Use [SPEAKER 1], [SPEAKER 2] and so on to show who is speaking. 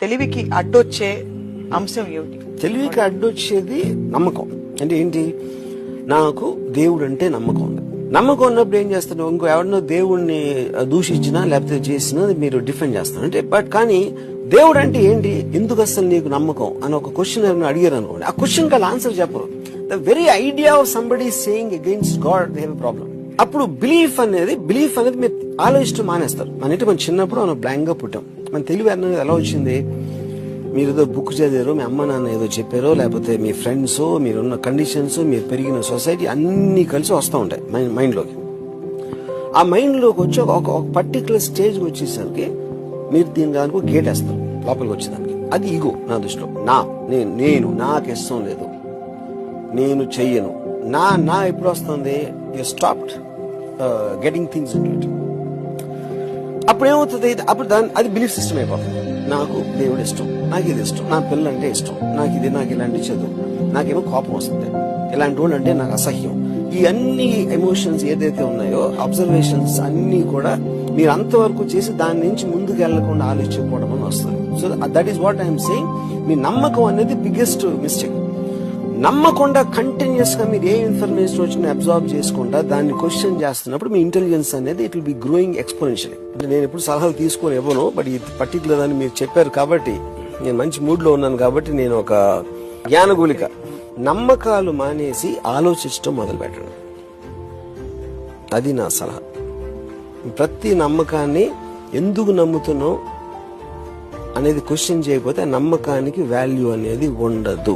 [SPEAKER 1] తెలివికి అడ్డొచ్చే అంశం ఏమిటి?
[SPEAKER 2] తెలివికి అడ్డొచ్చేది నమ్మకం. అంటే ఏంటి? నాకు దేవుడు అంటే నమ్మకం ఉంది. నమ్మకం ఉన్నప్పుడు ఏం చేస్తాను, ఇంకో ఎవరినో దేవుడిని దూషించినా లేకపోతే చేసినా మీరు డిఫెండ్ చేస్తాను అంటే. బట్ కానీ దేవుడు అంటే ఏంటి, ఎందుకు అసలు నీకు నమ్మకం అని ఒక క్వశ్చన్ ఎవరిని అడిగారు అనుకోండి, ఆ క్వశ్చన్ కి ఆన్సర్ చెప్పరు. The very idea of somebody saying against God they have a problem. అప్పుడు బిలీఫ్ అనేది మీరు ఆలోచించడం మానేస్తారు. మన ఇంటి మనం చిన్నప్పుడు మనం బ్లాంక్ గా పుట్టాం. మన తెలివి అనేది ఎలా వచ్చింది? మీరు ఏదో బుక్ చదివారో, మీ అమ్మ నాన్న ఏదో చెప్పారో, లేకపోతే మీ ఫ్రెండ్స్, మీరున్న కండిషన్స్, మీరు పెరిగిన సొసైటీ అన్ని కలిసి వస్తూ ఉంటాయి మైండ్లోకి. ఆ మైండ్లోకి వచ్చి ఒక పర్టికులర్ స్టేజ్కి వచ్చేసరికి మీరు దీని దానికి గేట్ వేస్తారు లోపలికి వచ్చేదానికి. అది ఈగో నా దృష్టిలో. నేను నాకు ఇష్టం లేదు, నేను చెయ్యను, నా ఎప్పుడు వస్తుంది? You stopped getting things in it. అప్పుడు ఏమవుతుంది? అప్పుడు అది బిలీఫ్ సిస్టమ్ అయిపోతుంది. నాకు దేవుడు ఇష్టం, నాకు ఇది ఇష్టం, నా పిల్లలంటే ఇష్టం, నాకు ఇలాంటి చదువు, నాకేమో కోపం వస్తుంది, ఇలాంటి వాళ్ళు అంటే నాకు అసహ్యం. ఈ అన్ని ఎమోషన్స్ ఏదైతే ఉన్నాయో, అబ్జర్వేషన్స్ అన్ని కూడా మీరు అంతవరకు చేసి దాని నుంచి ముందుకు వెళ్లకుండా ఆలోచించుకోవడం అని వస్తుంది. So that is what I'm saying. మీ నమ్మకం అనేది బిగ్గెస్ట్ మిస్టేక్. నమ్మకుండా కంటిన్యూస్ గా మీరు ఏ ఇన్ఫర్మేషన్ వచ్చినా అబ్జర్వ్ చేసుకుంటా దాన్ని క్వశ్చన్ చేస్తున్నప్పుడు మీ ఇంటెలిజెన్స్ అనేది it will be growing exponentially. అంటే నేను ఎప్పుడు సలహాలు తీసుకొని ఇవ్వను, బట్ ఈ పర్టికులర్ అని మీరు చెప్పారు కాబట్టి నేను మంచి మూడ్ లో ఉన్నాను కాబట్టి నేను ఒక జ్ఞానగూలిక. నమ్మకాలు మానేసి ఆలోచించడం మొదలు పెట్టండి. అది నా సలహా. ప్రతి నమ్మకాన్ని ఎందుకు నమ్ముతున్నావు అనేది క్వశ్చన్ చేయకపోతే ఆ నమ్మకానికి వాల్యూ అనేది ఉండదు.